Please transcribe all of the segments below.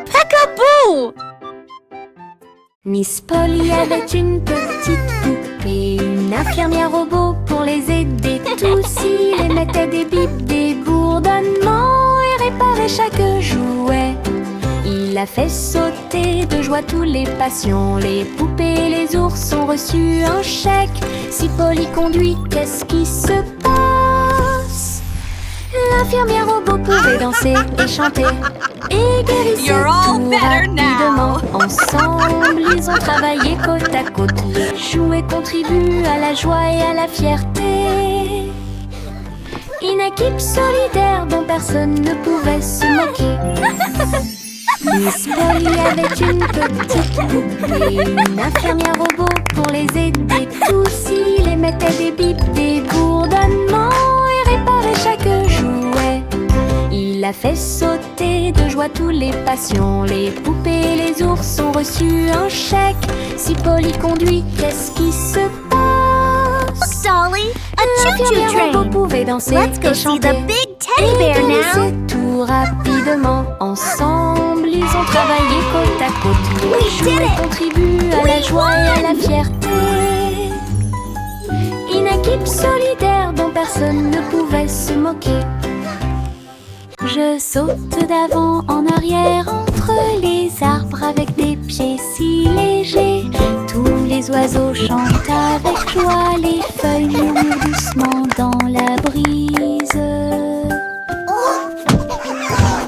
Peekaboo! Miss Polly avait une petite poupée, une infirmière robot pour les aider tous. Il émettait des bips, des bourdonnements et réparait chaque jouet. Il a fait sauter de joie tous les patients. Les poupées et les ours ont reçu un chèque. Si Polly conduit, qu'est-ce qui se passe? L'infirmière robot pouvait danser et chanter et guérissait You're all tout better now. rapidement. Ensemble, ils ont travaillé côte à côte. Les jouets contribuent à la joie et à la fierté. Une équipe solidaire dont personne ne pouvait se moquer. Miss Polly avait une petite poupée, une infirmière robot pour les aider tous. Il émettait des bips, des bourdonnements et réparait chaque jouet. Il a fait sauter de joie tous les patients. Les poupées et les ours ont reçu un chèque. Si Polly conduit, qu'est-ce qui se passe? Dolly, a choo-choo L'infirmière robot train. pouvait danser Let's go et see chanter the big teddy bear now. guérissait tout rapidement. Ensemble, ils ont travaillé côte à côte. We Les did jouets it. contribuent à la joie et à la fierté. Une équipe solidaire dont personne ne pouvait se moquer. Je saute d'avant en arrière entre les arbres avec des pieds si légers. Tous les oiseaux chantent avec joie, les feuilles murmurent doucement dans la brise.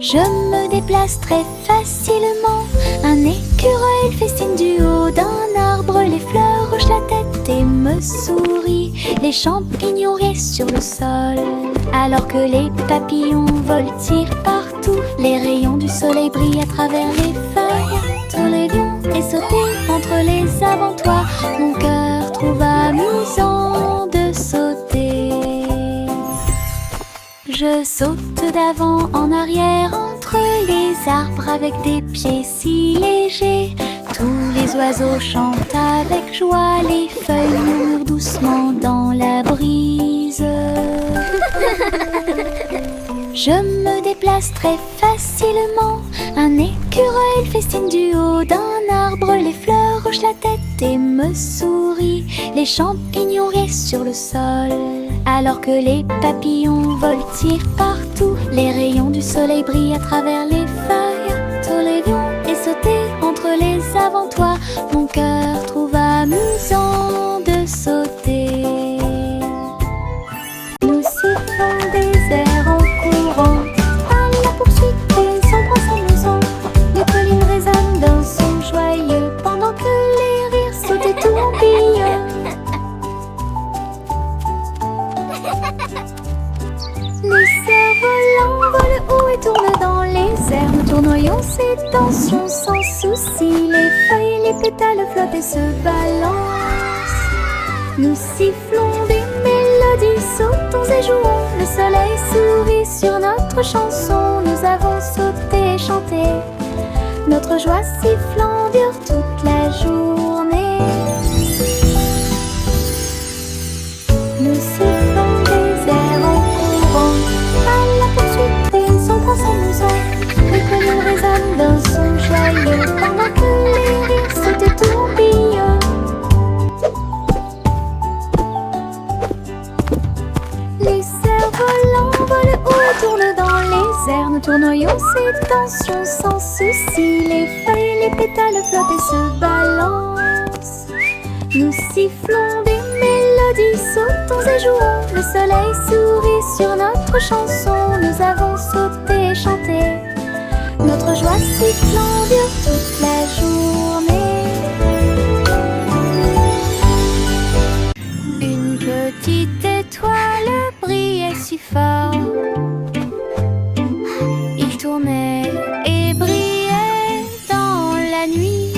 Je me déplace très facilement. Un écureuil festine du haut d'un arbre. Les fleurs hochent la tête et me sourient. Les champignons restent sur le sol, alors que les papillons voltigent partout. Les rayons du soleil brillent à travers les feuilles. Tourbillon et sauter entre les avantoirs. Mon cœur trouve amusant de sauter. Je saute d'avant en arrière entre les arbres avec des pieds si légers. Tous les oiseaux chantent avec joie, les feuilles murmurent doucement dans la brise. Je me déplace très facilement. Un écureuil festine du haut d'un arbre. Les fleurs hochent la tête et me sourient. Les champignons restent sur le sol, alors que les papillons voltigent partout. Les rayons du soleil brillent à travers les feuilles. Tourbillon et sauter entre les avantoirs. Mon cœur trouve amusant de sauter. Nous sifflons des airs en courant, à la poursuite et sans bras s'amusant. Les collines résonnent d'un son joyeux, pendant que les rires sautent et tourbillonnent. Les cerfs-volants volent haut et tournent dans les airs. Nous tournoyons ces tensions sans souci. Les feuilles et les pétales flottent et se balancent. Nous sifflons des mélodies, sautons et jouons. Le soleil sourit sur notre chanson. Nous avons sauté et chanté. Notre joie sifflant dure toute la journée. Nous sifflons des airs en courant, à la poursuite et sans bras s'amusant. Les collines résonnent d'un son joyeux, pendant que les rires sautent et tourbillonnent. Les cerfs-volants volent haut et tournent dans les airs. Nous tournoyons ces tensions sans souci. Les feuilles et les pétales flottent et se balancent. Nous sifflons des mélodies, sautons et jouons. Le soleil sourit sur notre chanson. Nous avons sauté et chanté. Notre joie sifflant dure toute la journée. Une petite étoile brillait si fort. Il tournait et brillait dans la nuit.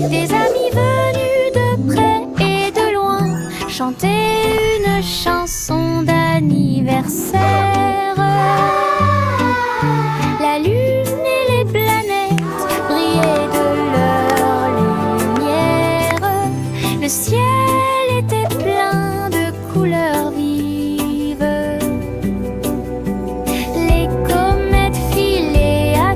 Des amis venus de près et de loin chantaient une chanson d'anniversaire. La lune et les planètes brillaient de leur lumière. Le ciel était plein de couleurs vives. Les comètes filaient à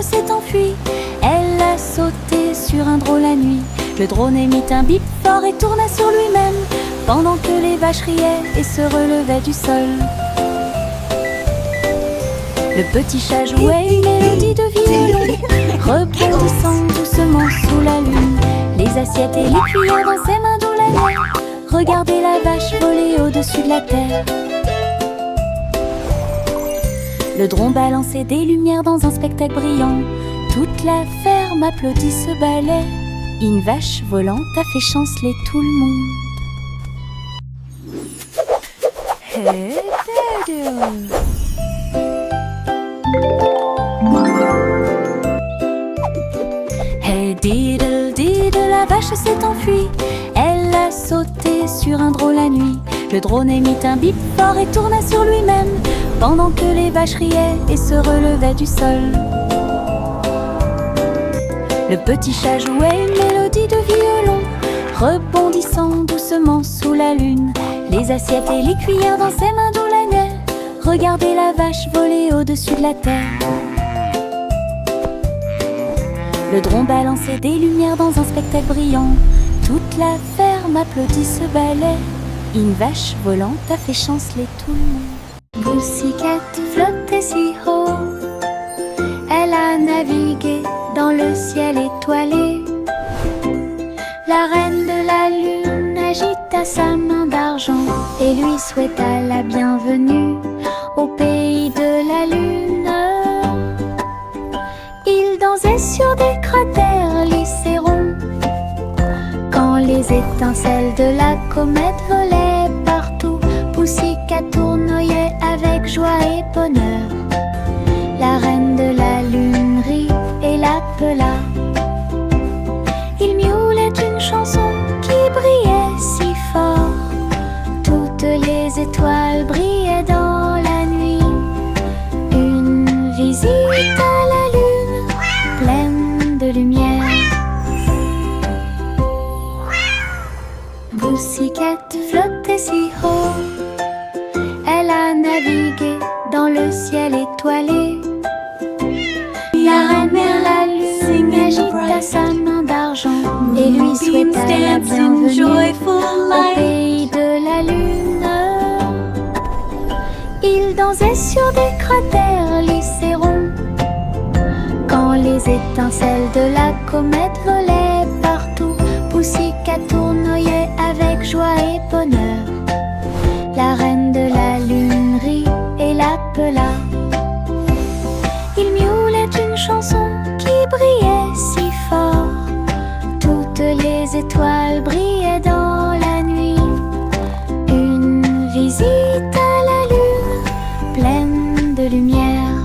vache s'est enfuie. Elle a sauté sur un drôle la nuit. Le drone émit un bip fort et tourna sur lui-même, pendant que les vaches riaient et se relevaient du sol. Le petit chat jouait une mélodie de violon, rebondissant doucement sous la lune. Les assiettes et les cuillères dans ses mains doulanaient. Regardez la vache voler au-dessus de la terre. Le drone balançait des lumières dans un spectacle brillant. Toute la ferme applaudit ce ballet. Une vache volante a fait chanceler tout le monde. Hey, diddle. Hey, diddle, diddle, la vache s'est enfuie. Elle a sauté sur un drôle la nuit. Le drone émit un bip fort et tourna sur lui-même, pendant que les vaches riaient et se relevaient du sol. Le petit chat jouait une mélodie de violon, rebondissant doucement sous la lune. Les assiettes et les cuillères dans ses mains doulanaient. Regardez la vache voler au-dessus de la terre. Le drone balançait des lumières dans un spectacle brillant. Toute la ferme applaudit ce ballet. Une vache volante a fait chanceler tout le monde. Pussycat flottait si haut, elle a navigué dans le ciel étoilé. La reine de la lune agita sa main d'argent et lui souhaita la bienvenue au pays de la lune. Il dansait sur des cratères lycérons quand les étincelles de la comète volaient partout. Pussycat tournoyait avec joie et bonheur. La reine de la lune rit et l'appela. Il miaulait une chanson qui brillait si fort. Toutes les étoiles brillaient dans la nuit. Une visite à la lune pleine de lumière. Pussycat flottait si haut, elle a navigué dans le ciel étoilé. La reine de la lune agita sa main d'argent et lui souhaita la bienvenue au pays de la lune. Il dansait sur des cratères lycérons quand les étincelles de la comète volaient partout. Pussycat tournoyait avec joie et bonheur. La reine de la lune rit et l'appela. Il miaulait une chanson qui brillait si fort. Toutes les étoiles brillaient dans la nuit. Une visite à la lune pleine de lumière.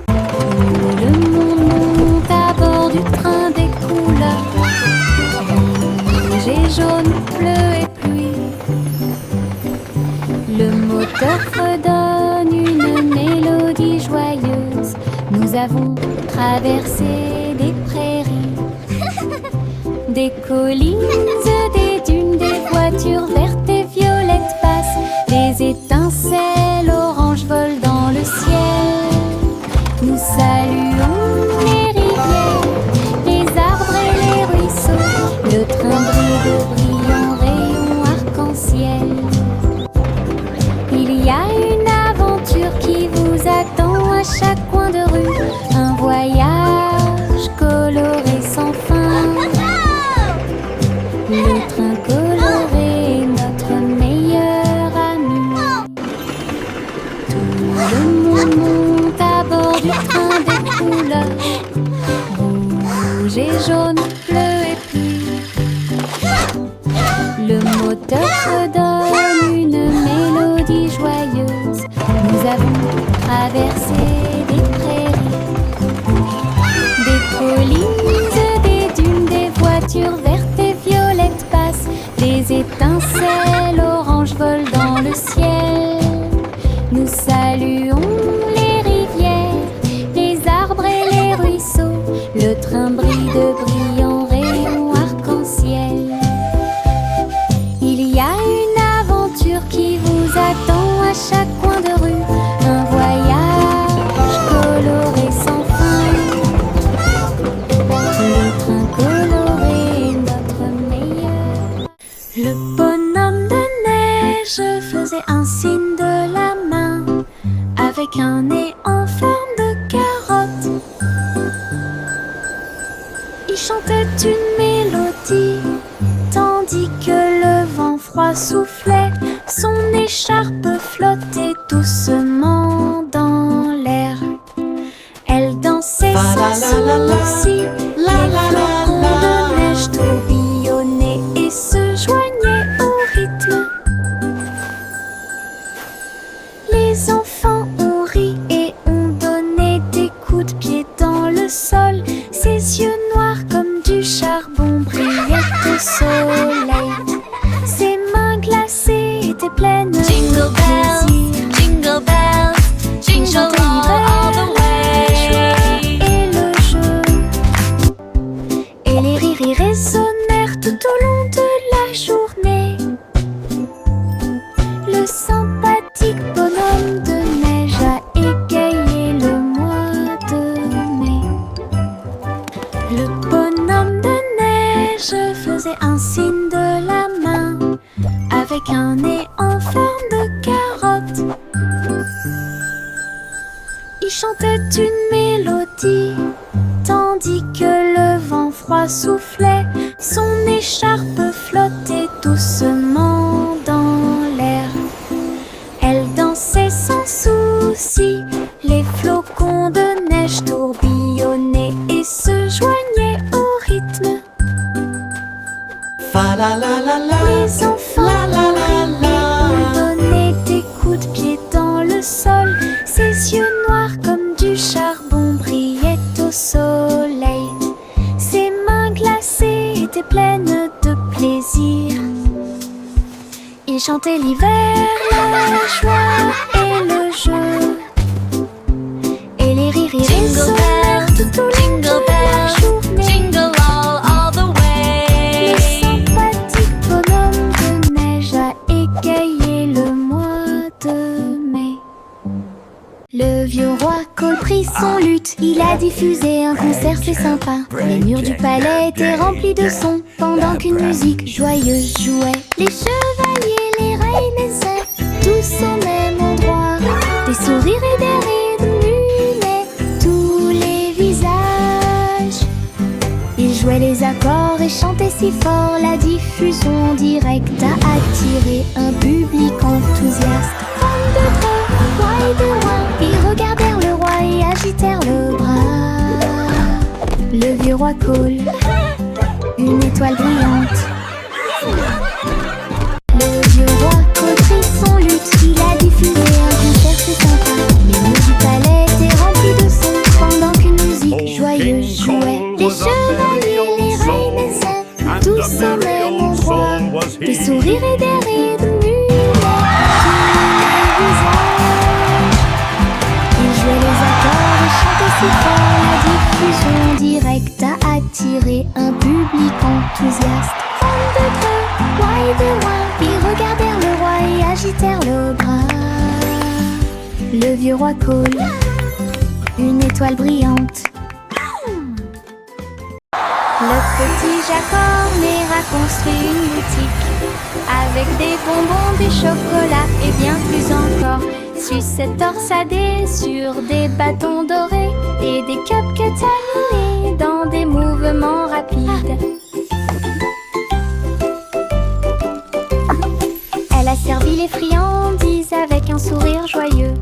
Tout le monde monte à bord du train des couleurs. Rouge et jaune, bleu et pluie. Le moteur redonne une mélodie joyeuse. Nous avons traversé des prairies, des collines, des dunes, des voitures vertes et violettes passent. Les étincelles oranges volent dans le ciel. Nous saluons les rivières, les arbres et les ruisseaux. Le train brille de brillants rayons arc-en-ciel. Il y a une aventure qui vous attend à chaque coin de rue. Un voyage coloré sans fin. Le train coloré est notre meilleur ami. Tout le monde monte à bord du train des couleurs. Rouge et jaune, bleu et pluie. Le moteur redonne une mélodie joyeuse. Nous avons traversé des prairies, des collines, des dunes, des voitures vertes et violettes passent. Les étincelles oranges volent dans le ciel. Nous saluons les rivières, les arbres et les ruisseaux. Le train brille de brillants rayons arc-en-ciel. Il y a une aventure qui vous attend à chaque coin de rue. Un voyage chantait une mélodie, tandis que le vent froid soufflait. Son écharpe flottait doucement dans l'air. Elle dansait sans souci, les flocons de neige tourbillonnaient et se joignaient au rythme. Les enfants ont ri et ont donné des coups de pied dans le sol. Ses yeux noirs comme du charbon brillaient au soleil. Ses mains glacées étaient pleines de Jingle bells, plaisir. jingle bells, jingle all the way. Et le jeu et les rires y résonnèrent tout au long de la journée. Le sympathique bonhomme de neige a égayé le mois de mai. Le bonhomme de neige faisait un signe de la main avec un nez en forme de carotte. Il chantait une mélodie, tandis que le vent froid soufflait. Son écharpe flottait doucement dans l'air. Elle dansait sans souci, les flocons de neige tourbillonnaient et se joignaient au rythme. Fa la la la la. Les enfants ont donné des coups de pied dans le sol. Ses yeux noirs comme du charbon brillaient au soleil. Ses mains glacées étaient pleines de plaisir. Il chantait l'hiver, la joie et le jeu. Et les rires y résonnèrent tout au long de la journée. Jingle all the way. Le sympathique bonhomme de neige a égayé le mois de mai. Le vieux roi Cole prit son luth, il a diffusé un concert, c'est sympa. Les murs du palais étaient remplis de sons, pendant qu'une musique joyeuse jouait. Les chevaliers, les reines, les saints, tous au même endroit. Des sourires et des rires illuminaient tous les visages. Ils jouaient les accords et chantaient si fort, la diffusion directe a attiré un public enthousiaste. Femmes de près, rois et de loin, ils regardèrent le roi et agitèrent le bras. Le vieux roi Cole, une étoile brillante. Le vieux roi Cole prit son luth, il a diffusé un concert, c'est sympa. Les murs du palais étaient remplis de sons, pendant qu'une musique joyeuse jouait. Les chevaliers, les reines, les saints, tous au même endroit. Des sourires et des rires illuminaient tous les visages. Ils jouaient les accords et chantaient si fort, la diffusion directe a attiré un public enthousiaste. Femmes de près, rois et de loin, ils regardèrent le roi et agitèrent le bras. Le vieux roi Cole, une étoile brillante. Le petit Jacques Orner a construit une boutique avec des bonbons, du chocolat et bien plus encore. Sucettes torsadées sur des bâtons dorés et des cupcakes animés dans des mouvements rapides. Elle a servi les friandises avec un sourire joyeux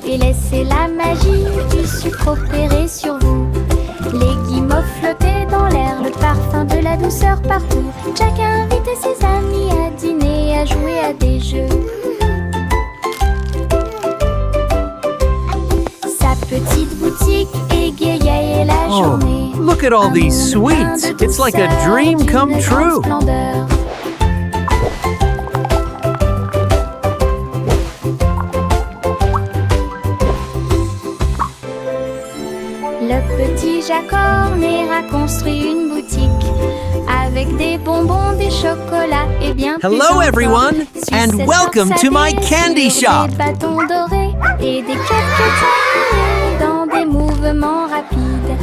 et laissé la magie du sucre opérer sur vous. Les guimauves flottaient dans l'air, le parfum de la douceur partout. Jack a invité ses amis à dîner, à jouer à des jeux. Sa petite boutique égayait la journée. Oh, look at all these sweets. It's like a dream come true. Le petit Jacques Orner a construit une boutique avec des bonbons, des chocolats et bien plus Hello encore. everyone, and Sucettes welcome to my torsadées candy sur shop. Des bâtons dorés et des cupcakes animés dans des mouvements rapides.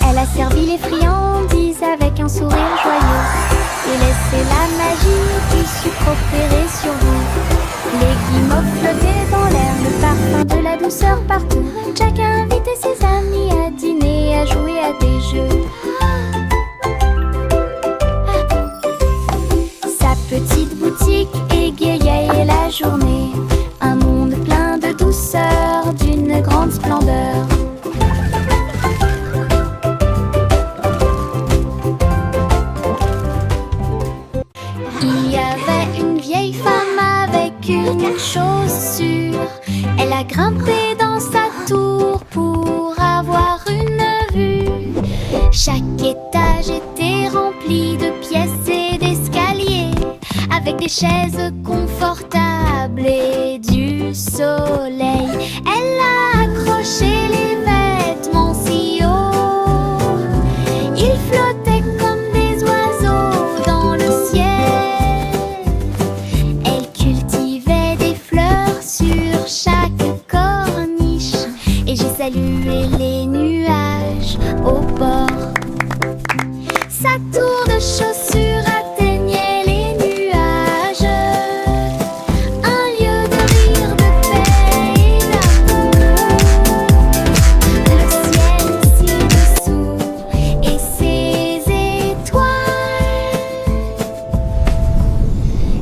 Elle a servi les friandises avec un sourire joyeux et laissé la magie du sucre opérer sur vous. Les guimauves flottaient dans l'air, le parfum de la douceur partout. Jack a invité ses splendeur. Il y avait une vieille femme avec une chose sûre. Elle a grimpé dans sa tour pour avoir une vue. Chaque étage était rempli de pièces et d'escaliers, avec des chaises confortables et du soleil. Elle a accroché les vêtements si haut, ils flottaient comme des oiseaux dans le ciel. Elle cultivait des fleurs sur chaque corniche, et j'ai salué les nuages au bord. Sa tour de chaussures atteignait les nuages, un lieu de rire, de paix et d'amour. Le ciel ci-dessous et ses étoiles.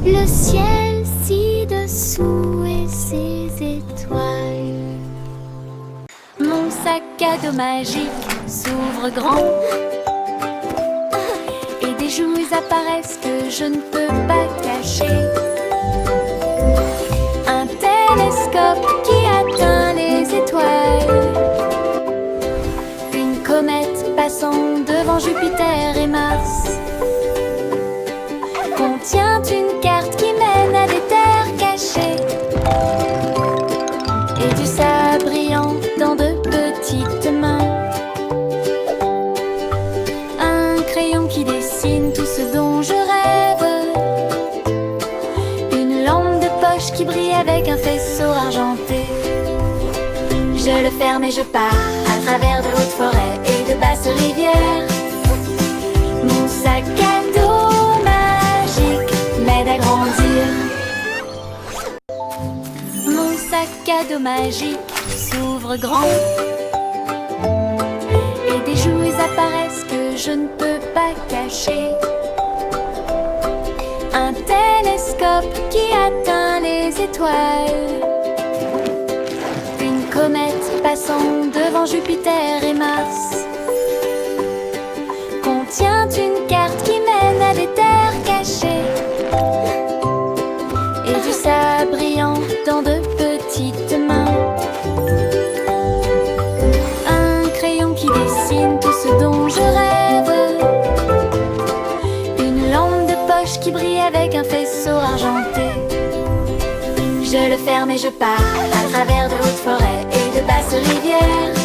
Le ciel ci-dessous et ses étoiles. Mon sac à dos magique s'ouvre grand, et des joues apparaissent que je ne peux pas cacher. Un télescope qui atteint les étoiles, une comète passant devant Jupiter et Mars, contient une carte qui mène à des terres cachées, et du sable brillant dans de petites mains. Un crayon qui dessine tout ce dont je rêve, une lampe de poche qui brille avec un faisceau argenté. Je le ferme et je pars à travers de hautes forêts et de basses rivières. Mon sac à dos magique m'aide à grandir. Mon sac à dos magique s'ouvre grand, et des jouets apparaissent que je ne peux pas cacher. Un télescope qui atteint les étoiles, une comète passant devant Jupiter et Mars, contient une carte qui mène à des terres cachées, et du sable brillant dans de petites mains. Un crayon qui dessine tout ce dont je rêve, une lampe de poche qui brille avec un faisceau argenté. Je le ferme et je pars à travers de hautes forêts et de basses rivières.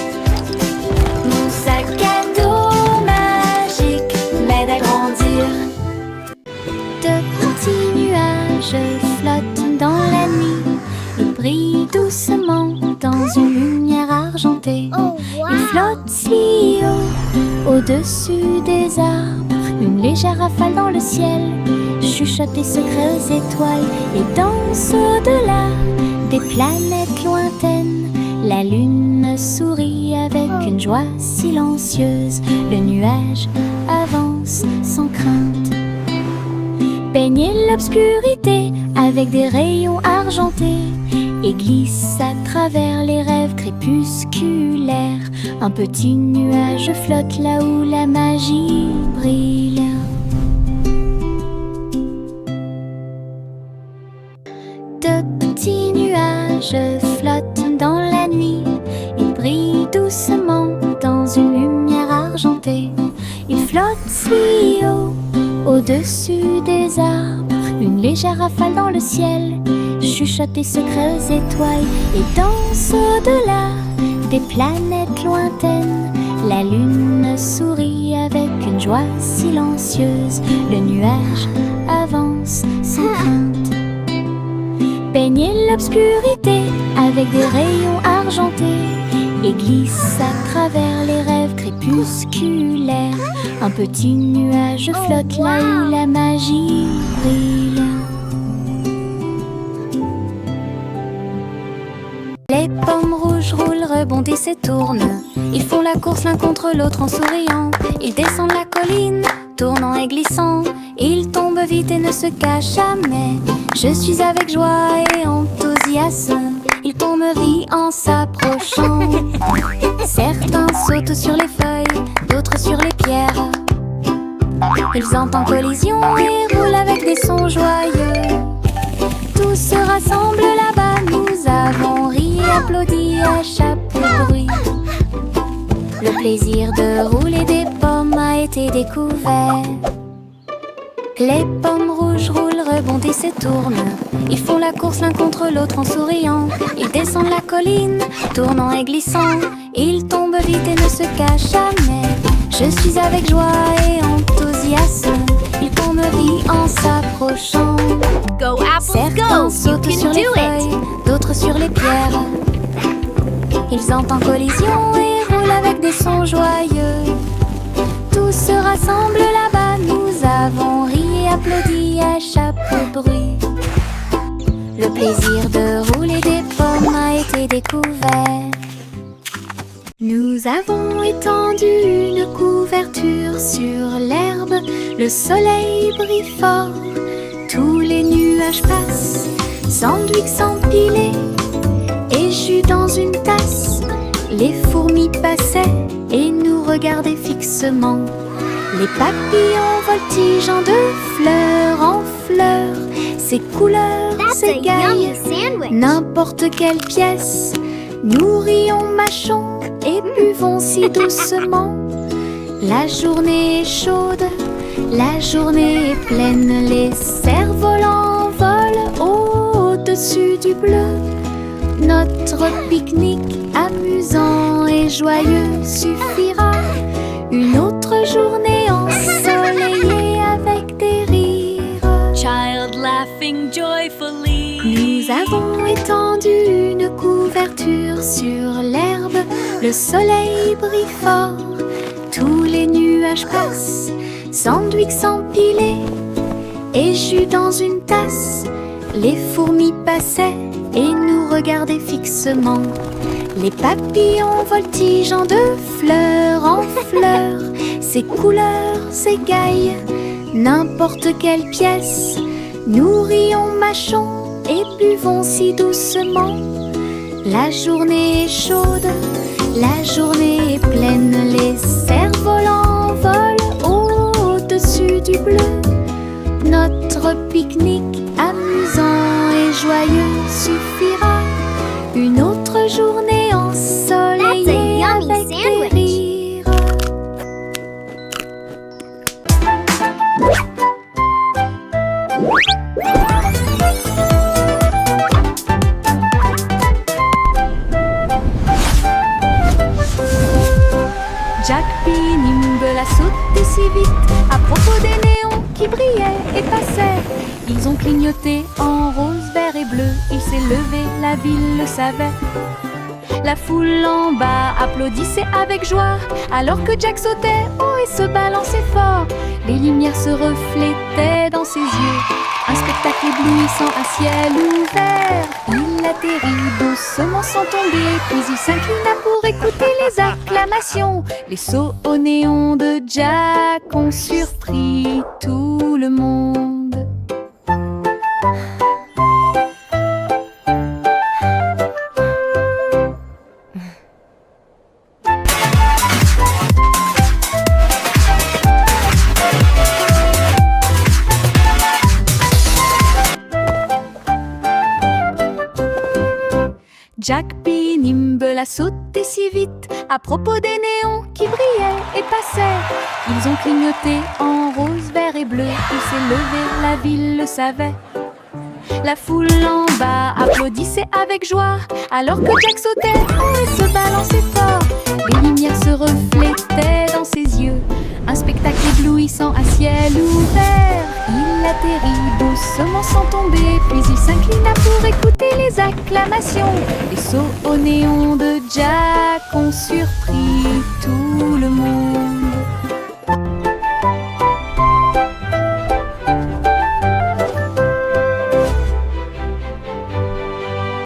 Mon sac à dos magique m'aide à grandir. De petits nuages flottent dans la nuit et brillent doucement dans une lumière argentée. Ils flottent si haut, au-dessus des arbres, une légère rafale dans le ciel chuchote des secrets aux étoiles et danse au-delà des planètes lointaines. La lune sourit avec une joie silencieuse. Le nuage avance sans crainte, baigne l'obscurité avec des rayons argentés et glisse à travers les rêves crépusculaires. Un petit nuage flotte là où la magie brille. De petits nuages flottent dans la nuit. Ils brillent doucement dans une lumière argentée. Ils flottent si haut, au-dessus des arbres, une légère rafale dans le ciel chuchote des secrets aux étoiles et danse au-delà des planètes lointaines. La lune sourit avec une joie silencieuse. Le nuage avance sans crainte, baigne l'obscurité avec des rayons argentés et glisse à travers les rêves crépusculaires. Un petit nuage flotte là où la magie brille. Les pommes rouges roulent, rebondissent et tournent. Ils font la course l'un contre l'autre en souriant. Ils descendent la colline, tournant et glissant. Ils tombent vite et ne se cachent jamais. Je suis avec joie et enthousiasme. Ils tombent rient en s'approchant. Certains sautent sur les feuilles, d'autres sur les pierres. Ils entrent en collision et roulent avec des sons joyeux. Tous se rassemblent là-bas, nous avons ri et applaudi à chaque bruit. Le plaisir de rouler des pommes a été découvert. Les pommes rouges roulent, rebondissent et tournent. Ils font la course l'un contre l'autre en souriant. Ils descendent la colline, tournant et glissant. Ils tombent vite et ne se cachent jamais. Je suis avec joie et enthousiasme. Ils tombent rient en s'approchant. Go apples, Certains go! You sautent can sur les do it! feuilles, d'autres sur les pierres. Ils entrent en collision et roulent avec des sons joyeux. Tous se rassemblent là-bas, nous avons ri et applaudi à chaque bruit. Le plaisir de rouler des pommes a été découvert. Nous avons étendu une couverture sur l'herbe. Le soleil brille fort, tous les nuages passent. Sandwich s'empilait et jus dans une tasse. Les fourmis passaient et nous regardaient fixement. Les papillons voltigeant de fleur en fleur. Ces couleurs s'égaillent, n'importe quelle pièce. Nous rions, mâchons et buvons si doucement. La journée est chaude, la journée est pleine. Les cerfs-volants volent au-dessus du bleu. Notre pique-nique amusant et joyeux suffira. Une autre journée ensoleillée avec des rires. Child laughing joyfully. Nous avons étendu une couverture sur l'herbe. Le soleil brille fort, tous les nuages passent. Sandwich s'empilait et jus dans une tasse. Les fourmis passaient et nous regardaient fixement. Les papillons voltigeant de fleur en fleur. Ces couleurs s'égaillent, n'importe quelle pièce. Nous rions, mâchons et buvons si doucement. La journée est chaude, la journée est pleine. Les cerfs-volants volent au-dessus du bleu. Notre pique-nique amusant et joyeux suffira. Une autre journée ensoleillée avec des rires. Jack P. Nimble a sauté si vite à propos des néons qui brillaient et passaient. Ils ont clignoté en rose, vert et bleu. Il s'est levé, la ville le savait. La foule en bas applaudissait avec joie alors que Jack sautait haut et se balançait fort. Les lumières se reflétaient dans ses yeux. Un spectacle éblouissant à ciel ouvert. Il atterrit doucement sans tomber, puis il s'inclina pour écouter les acclamations. Les sauts au néon de Jack ont surpris tout le monde. Jack P. Nimble a sauté si vite à propos des néons qui brillaient et passaient. Ils ont clignoté en rose, vert et bleu. Il s'est levé, la ville le savait. La foule en bas applaudissait avec joie alors que Jack sautait haut et se balançait fort. Les lumières se reflétaient dans ses yeux. Un spectacle éblouissant à ciel ouvert. Il atterrit doucement sans tomber, puis il s'inclina pour écouter les acclamations. Les sauts au néon de Jack ont surpris tout le monde.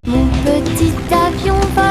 Mon petit avion va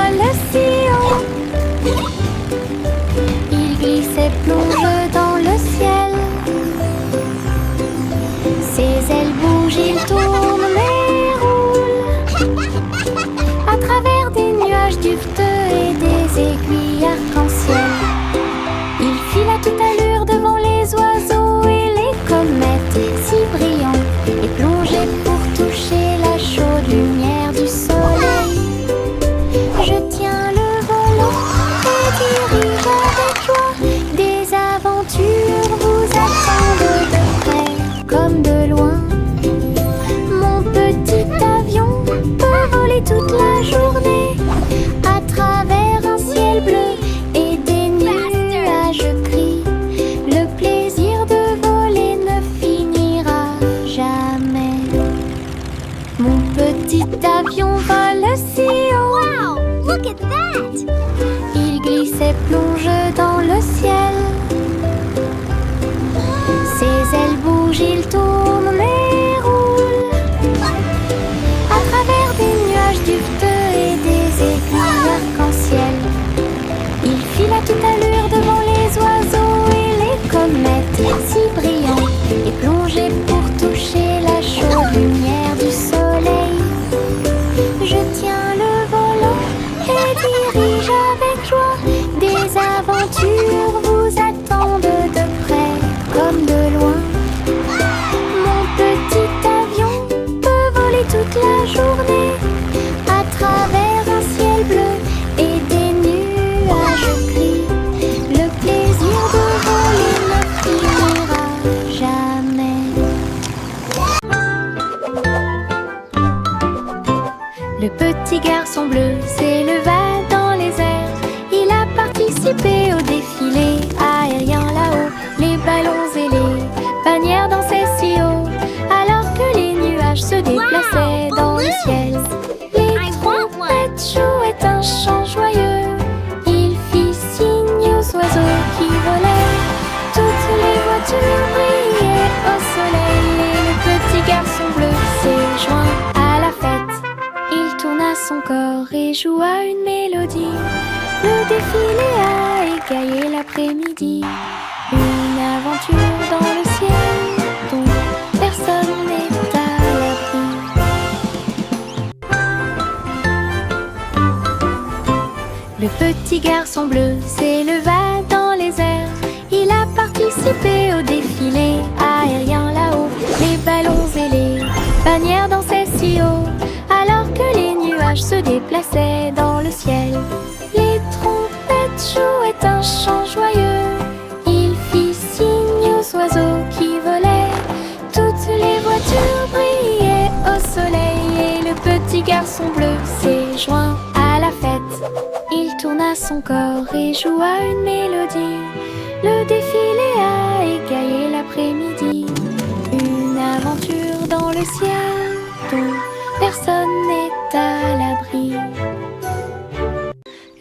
petit garçon bleu s'éleva dans les airs. Il a participé au défilé aérien là-haut. Les ballons et les bannières dansaient si haut, alors que les nuages se déplaçaient dans le ciel. Les trompettes jouaient un chant joyeux. Il fit signe aux oiseaux qui volaient. Toutes les voitures brillaient au soleil et le petit garçon bleu s'est joint à la fête. Il tourna son corps et joua une mélodie. Le défilé a égaillé l'après-midi. Une aventure dans le ciel dont personne n'est à l'abri. Le petit garçon bleu s'éleva dans les airs. Il a participé au défilé aérien là-haut. Les ballons et les bannières dansaient si haut, alors que les nuages se déplaçaient dans le ciel. Les trompettes jouaient un chant joyeux. Il fit signe aux oiseaux qui volaient. Toutes les voitures brillaient au soleil et le petit garçon bleu s'est joint à la fête. Il tourna son corps et joua une mélodie. Le défilé a égaillé l'après-midi. Une aventure dans le ciel dont personne n'est à l'abri.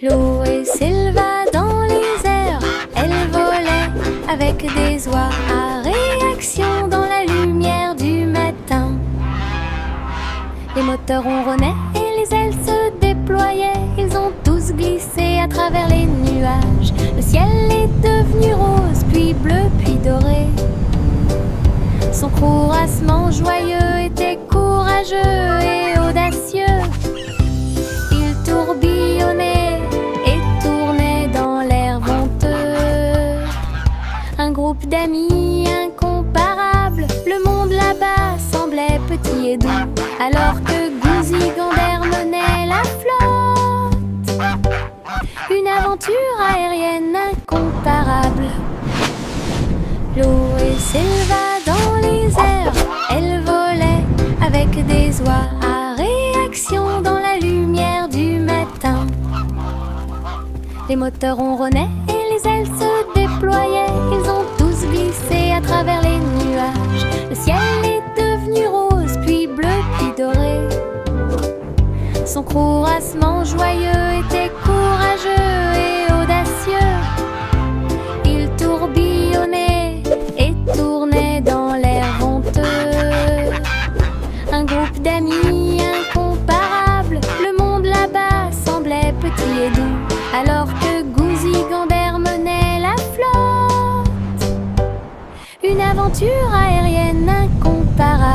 L'eau s'éleva dans les airs. Elle volait avec des oies à réaction dans la lumière du matin. Les moteurs ronronnaient et les ailes se déployaient. Ils ont tous glissé à travers les nuages. Le ciel est devenu rose, puis bleu, puis doré. Son courassement joyeux était courageux et audacieux. Il tourbillonnait et tournait dans l'air venteux. Un groupe d'amis incomparables. Le monde là-bas semblait petit et doux, alors que Gouzi Gander menait la flotte. Une aventure aérienne incomparable. L'eau s'éleva dans les airs. Elle volait avec des oies à réaction dans la lumière du matin. Les moteurs ronronnaient et les ailes se déployaient. Ils ont tous glissé à travers les nuages. Le ciel est devenu rose, puis bleu, puis doré. Son courassement joyeux était courageux et audacieux. Il tourbillonnait et tournait dans l'air venteux. Un groupe d'amis incomparables. Le monde là-bas semblait petit et doux, alors que Gouzi Gander menait la flotte. Une aventure aérienne incomparable.